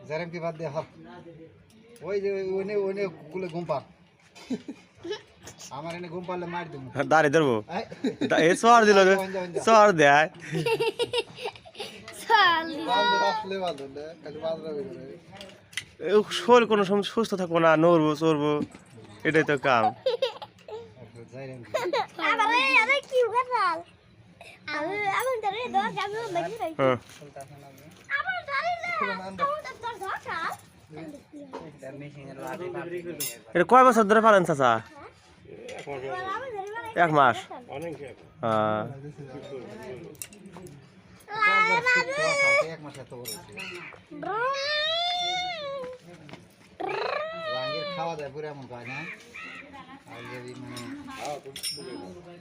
জারেম কি বাদ they have ওই যে ওনে কুলে ঘুম পা আমার এনে ঘুম পারলে মার দেবো দাঁড়িয়ে ধরবো এ সর দিল সর দেয় শরীর কোনো সময় সুস্থ থাকবো না নড়বো চড়বো এটাই তো কাম এটা কয় বছর ধরে পারেন চাচা 1 মাস এক মাস এত বড় খাওয়া যায় পুরো এমন কাজ না আর যদি মানে